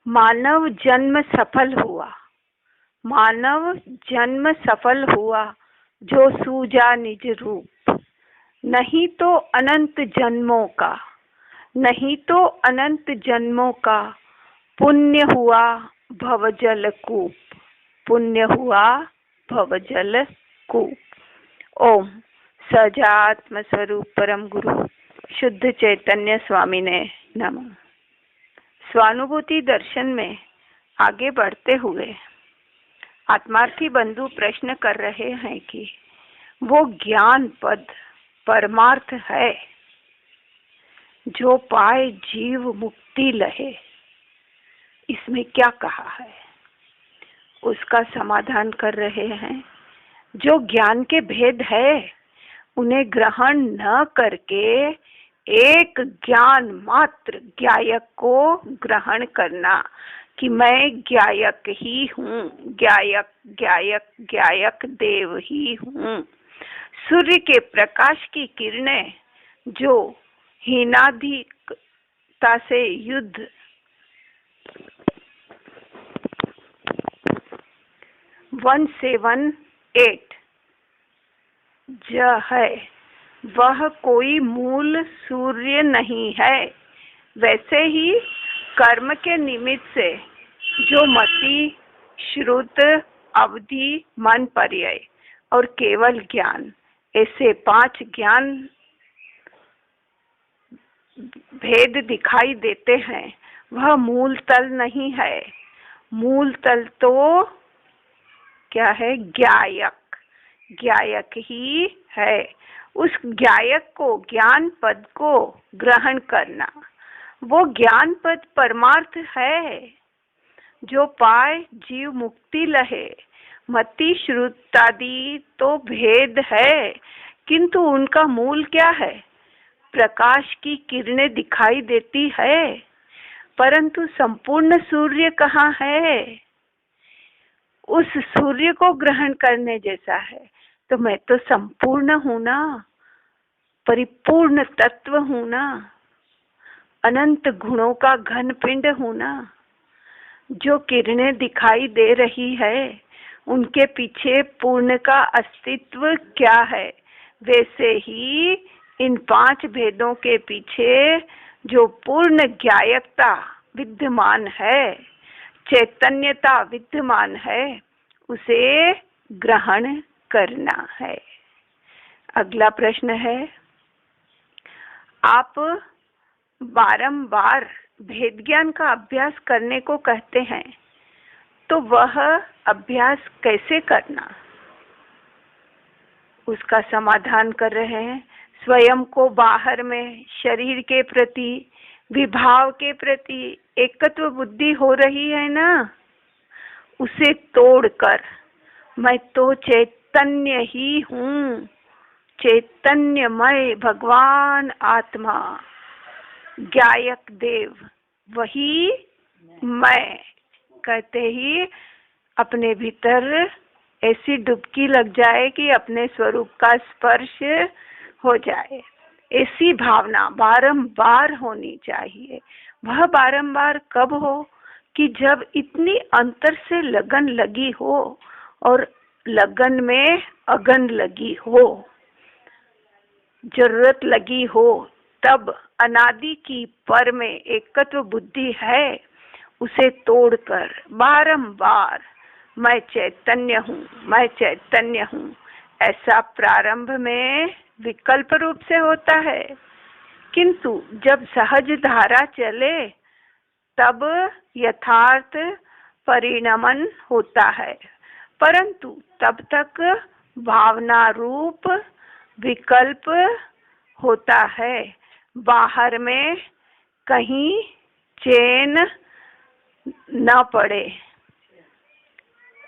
मानव जन्म सफल हुआ, मानव जन्म सफल हुआ, जो सूझा निज रूप। नहीं तो अनंत जन्मों का, नहीं तो अनंत जन्मों का, पुण्य हुआ भवजल कूप, पुण्य हुआ भवजल कूप। ओम सजात्म स्वरूप परम गुरु शुद्ध चैतन्य स्वामी ने नमः। स्वानुभूति दर्शन में आगे बढ़ते हुए आत्मार्थी बंधु प्रश्न कर रहे हैं कि वो ज्ञान पद परमार्थ है जो पाए जीव मुक्ति लहे, इसमें क्या कहा है? उसका समाधान कर रहे हैं। जो ज्ञान के भेद है उन्हें ग्रहण न करके एक ज्ञान मात्र ज्ञायक को ग्रहण करना कि मैं ज्ञायक ही हूँ, ज्ञायक ज्ञायक ज्ञायक देव ही हूँ। सूर्य के प्रकाश की किरणें जो हीनाधिकता से युद्ध 178 है, वह कोई मूल सूर्य नहीं है। वैसे ही कर्म के निमित्त से जो मति, श्रुत, अवधि, मन, पर्याय और केवल ज्ञान, ऐसे 5 ज्ञान भेद दिखाई देते हैं, वह मूल तल नहीं है। मूल तल तो क्या है? ज्ञायक, ज्ञायक ही है। उस ज्ञायक को, ज्ञान पद को ग्रहण करना, वो ज्ञान पद परमार्थ है जो पाए जीव मुक्ति लहे। मति श्रुतादि तो भेद है, किंतु उनका मूल क्या है? प्रकाश की किरणें दिखाई देती है, परंतु संपूर्ण सूर्य कहाँ है? उस सूर्य को ग्रहण करने जैसा है तो मैं तो संपूर्ण हूँ ना, परिपूर्ण तत्व हूँ ना, अनंत गुणों का घन पिंड हूँ ना। जो किरणें दिखाई दे रही है उनके पीछे पूर्ण का अस्तित्व क्या है? वैसे ही इन 5 भेदों के पीछे जो पूर्ण ज्ञायकता विद्यमान है, चैतन्यता विद्यमान है, उसे ग्रहण करना है। अगला प्रश्न है, आप बारंबार भेद ज्ञान का अभ्यास करने को कहते हैं, तो वह अभ्यास कैसे करना? उसका समाधान कर रहे हैं। स्वयं को बाहर में शरीर के प्रति, विभाव के प्रति एकत्व बुद्धि हो रही है ना, उसे तोड़कर मैं तो चैतन्य ही हूँ, चैतन्यमय भगवान आत्मा, ज्ञायक देव, वही मैं कहते ही अपने भीतर ऐसी डुबकी लग जाए कि अपने स्वरूप का स्पर्श हो जाए। ऐसी भावना बारंबार होनी चाहिए। वह बारंबार कब हो? कि जब इतनी अंतर से लगन लगी हो और लगन में अगन लगी हो, जरूरत लगी हो, तब अनादि की पर में एकत्व बुद्धि है, उसे तोड़कर बारंबार मैं चैतन्य हूँ, मैं चैतन्य हूँ, ऐसा प्रारंभ में विकल्प रूप से होता है, किंतु जब सहज धारा चले तब यथार्थ परिणमन होता है। परंतु तब तक भावना रूप विकल्प होता है। बाहर में कहीं चैन न पड़े,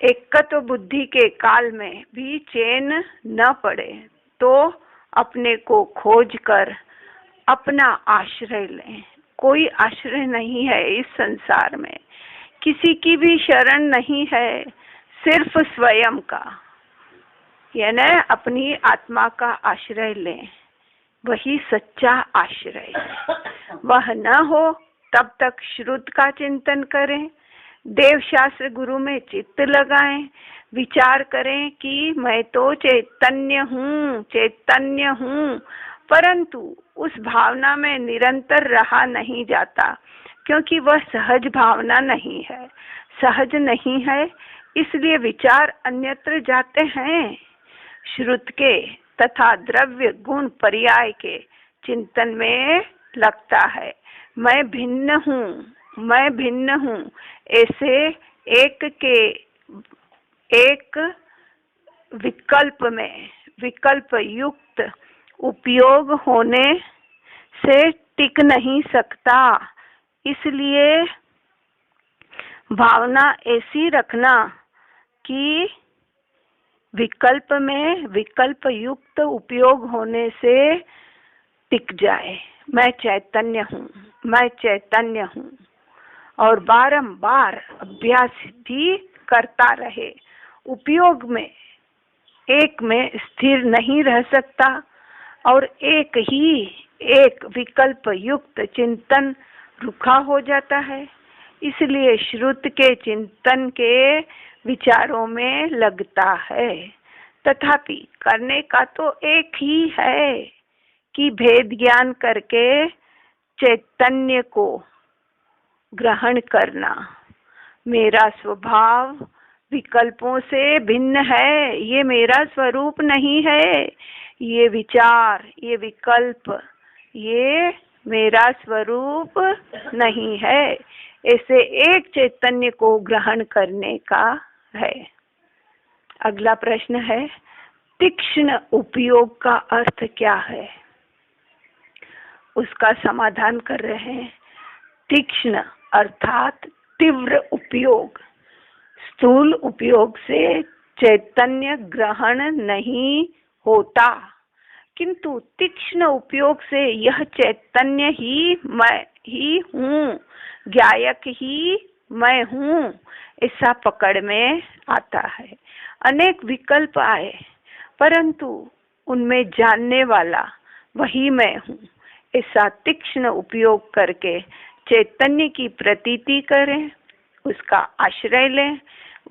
एकत्व बुद्धि के काल में भी चैन न पड़े, तो अपने को खोज कर अपना आश्रय लें। कोई आश्रय नहीं है इस संसार में, किसी की भी शरण नहीं है, सिर्फ स्वयं का, यानी अपनी आत्मा का आश्रय लें, वही सच्चा आश्रय है। वह न हो तब तक श्रुत का चिंतन करें, देव शास्त्र गुरु में चित्त लगाएं, विचार करें कि मैं तो चैतन्य हूँ, चैतन्य हूँ, परंतु उस भावना में निरंतर रहा नहीं जाता, क्योंकि वह सहज भावना नहीं है, सहज नहीं है, इसलिए विचार अन्यत्र जाते हैं। श्रुत के तथा द्रव्य गुण पर्याय के चिंतन में लगता है। मैं भिन्न हूँ, मैं भिन्न हूँ, ऐसे एक विकल्प में विकल्प युक्त उपयोग होने से टिक नहीं सकता। इसलिए भावना ऐसी रखना कि विकल्प में विकल्प युक्त उपयोग होने से टिक जाए। मैं चैतन्य हूँ, मैं चैतन्य हूँ, और बारंबार अभ्यास भी करता रहे। उपयोग में एक में स्थिर नहीं रह सकता और एक विकल्प युक्त चिंतन रुखा हो जाता है। इसलिए श्रुत के चिंतन के विचारों में लगता है। तथापि करने का तो एक ही है कि भेद ज्ञान करके चैतन्य को ग्रहण करना। मेरा स्वभाव विकल्पों से भिन्न है, ये मेरा स्वरूप नहीं है, ये विचार, ये विकल्प, ये मेरा स्वरूप नहीं है। ऐसे एक चैतन्य को ग्रहण करने का है। अगला प्रश्न है, तीक्ष्ण उपयोग का अर्थ क्या है? उसका समाधान कर रहे हैं। तीक्ष्ण अर्थात तीव्र उपयोग। स्थूल उपयोग से चैतन्य ग्रहण नहीं होता, किंतु तीक्ष्ण उपयोग से यह चैतन्य ही मैं ही हूँ, ज्ञायक ही मैं हूँ, ऐसा पकड़ में आता है। अनेक विकल्प आए, परंतु उनमें जानने वाला वही मैं हूँ, ऐसा तीक्ष्ण उपयोग करके चैतन्य की प्रतीति करें, उसका आश्रय लें,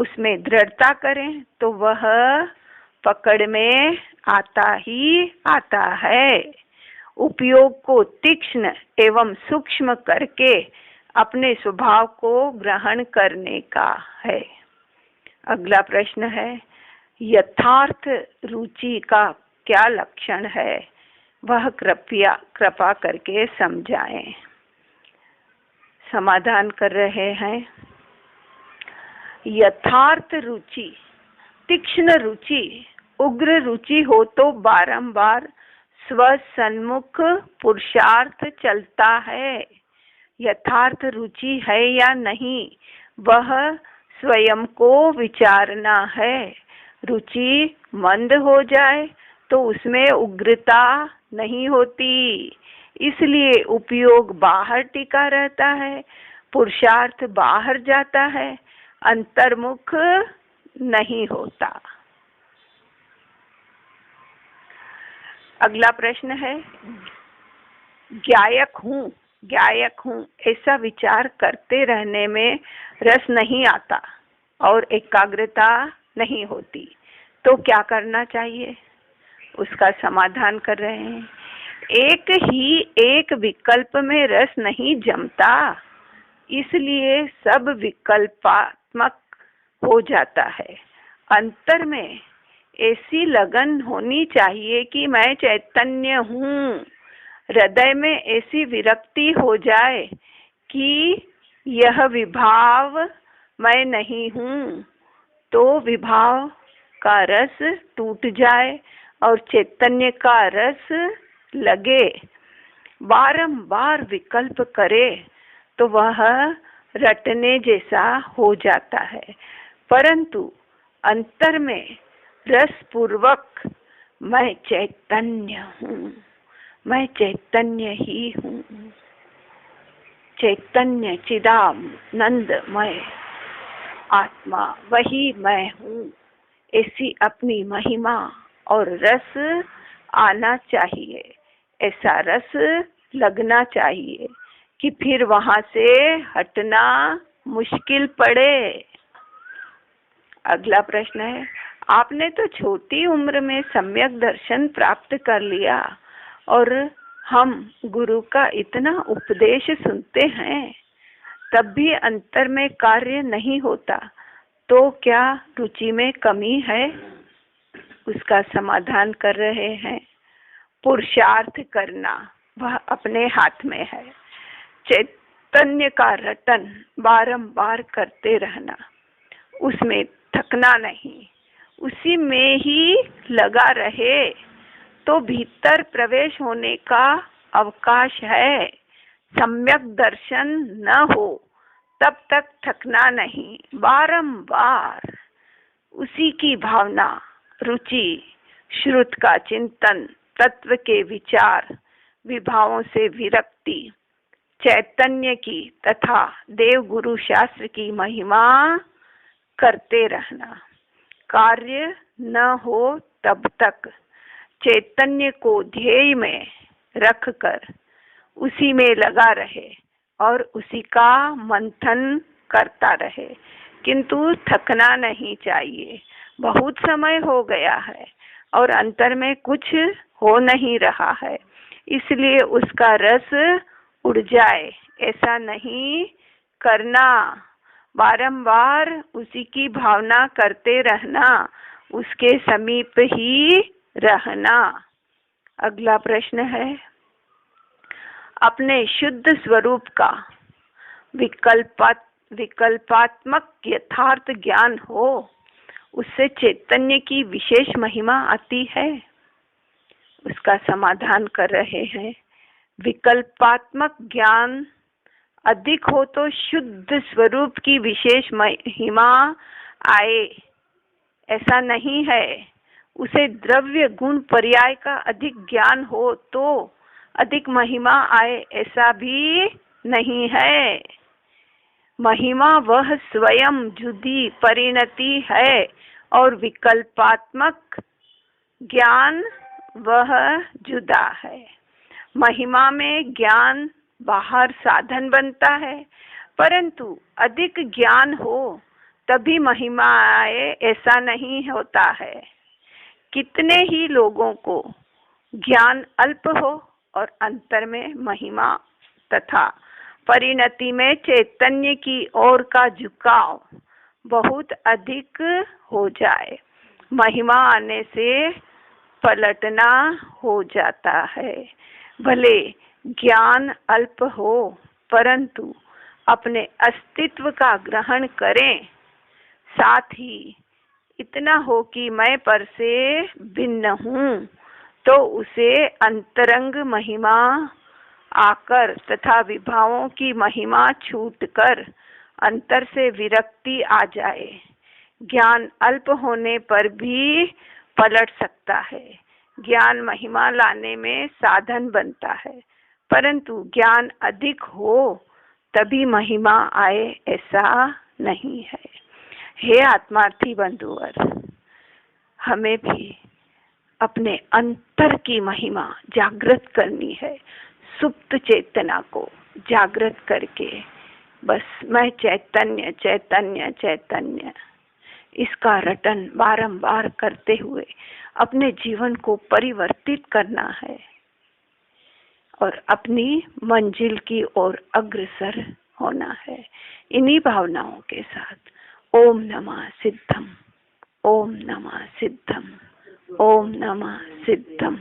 उसमें दृढ़ता करें, तो वह पकड़ में आता ही आता है। उपयोग को तीक्ष्ण एवं सूक्ष्म करके अपने स्वभाव को ग्रहण करने का है। अगला प्रश्न है, यथार्थ रुचि का क्या लक्षण है? वह कृपा करके समझाएं। समाधान कर रहे हैं। यथार्थ रुचि, तीक्ष्ण रुचि, उग्र रुचि हो तो बारंबार स्वसन्मुख पुरुषार्थ चलता है। यथार्थ रुचि है या नहीं, वह स्वयं को विचारना है। रुचि मंद हो जाए तो उसमें उग्रता नहीं होती, इसलिए उपयोग बाहर टिका रहता है, पुरुषार्थ बाहर जाता है, अंतर्मुख नहीं होता। अगला प्रश्न है, ज्ञायक हूँ ऐसा विचार करते रहने में रस नहीं आता और एकाग्रता नहीं होती, तो क्या करना चाहिए? उसका समाधान कर रहे हैं। एक विकल्प में रस नहीं जमता, इसलिए सब विकल्पात्मक हो जाता है। अंतर में ऐसी लगन होनी चाहिए कि मैं चैतन्य हूँ। हृदय में ऐसी विरक्ति हो जाए कि यह विभाव मैं नहीं हूँ, तो विभाव का रस टूट जाए और चैतन्य का रस लगे। बारंबार विकल्प करे तो वह रटने जैसा हो जाता है, परंतु अंतर में रस पूर्वक मैं चैतन्य हूँ, मैं चैतन्य ही हूँ, चैतन्य चिदानंदमय आत्मा वही मैं हूँ, ऐसी अपनी महिमा और रस आना चाहिए, ऐसा रस लगना चाहिए कि फिर वहां से हटना मुश्किल पड़े। अगला प्रश्न है, आपने तो छोटी उम्र में सम्यक दर्शन प्राप्त कर लिया और हम गुरु का इतना उपदेश सुनते हैं, तब भी अंतर में कार्य नहीं होता, तो क्या रुचि में कमी है? उसका समाधान कर रहे हैं, पुरुषार्थ करना वह अपने हाथ में है। चैतन्य का रटन बारंबार करते रहना, उसमें थकना नहीं, उसी में ही लगा रहे तो भीतर प्रवेश होने का अवकाश है। सम्यक दर्शन न हो तब तक थकना नहीं, बारंबार उसी की भावना, रुचि, श्रुत का चिंतन, तत्व के विचार, विभावों से विरक्ति, चैतन्य की तथा देव गुरु शास्त्र की महिमा करते रहना। कार्य न हो तब तक चैतन्य को ध्येय में रखकर उसी में लगा रहे और उसी का मंथन करता रहे, किंतु थकना नहीं चाहिए। बहुत समय हो गया है और अंतर में कुछ हो नहीं रहा है, इसलिए उसका रस उड़ जाए ऐसा नहीं करना। बारंबार उसी की भावना करते रहना, उसके समीप ही रहना। अगला प्रश्न है, अपने शुद्ध स्वरूप का विकल्पात्मक यथार्थ ज्ञान हो, उससे चैतन्य की विशेष महिमा आती है। उसका समाधान कर रहे हैं, विकल्पात्मक ज्ञान अधिक हो तो शुद्ध स्वरूप की विशेष महिमा आए, ऐसा नहीं है। उसे द्रव्य गुण पर्याय का अधिक ज्ञान हो तो अधिक महिमा आए, ऐसा भी नहीं है। महिमा वह स्वयं जुदी परिणति है और विकल्पात्मक ज्ञान वह जुदा है। महिमा में ज्ञान बाहर साधन बनता है, परंतु अधिक ज्ञान हो तभी महिमा आए ऐसा नहीं होता है। कितने ही लोगों को ज्ञान अल्प हो और अंतर में महिमा तथा परिणति में चैतन्य की ओर का झुकाव बहुत अधिक हो जाए, महिमा आने से पलटना हो जाता है। भले ज्ञान अल्प हो परंतु अपने अस्तित्व का ग्रहण करें, साथ ही इतना हो कि मैं पर से भिन्न हूँ, तो उसे अंतरंग महिमा आकर तथा विभावों की महिमा छूटकर अंतर से विरक्ति आ जाए। ज्ञान अल्प होने पर भी पलट सकता है। ज्ञान महिमा लाने में साधन बनता है, परंतु ज्ञान अधिक हो तभी महिमा आए ऐसा नहीं है। हे आत्मार्थी बंधुवर, हमें भी अपने अंतर की महिमा जागृत करनी है। सुप्त चेतना को जागृत करके बस मैं चैतन्य चैतन्य चैतन्य, इसका रटन बारंबार करते हुए अपने जीवन को परिवर्तित करना है और अपनी मंजिल की ओर अग्रसर होना है। इन्हीं भावनाओं के साथ ओम नमः सिद्धम, ओम नमः सिद्धम, ओम नमः सिद्धम।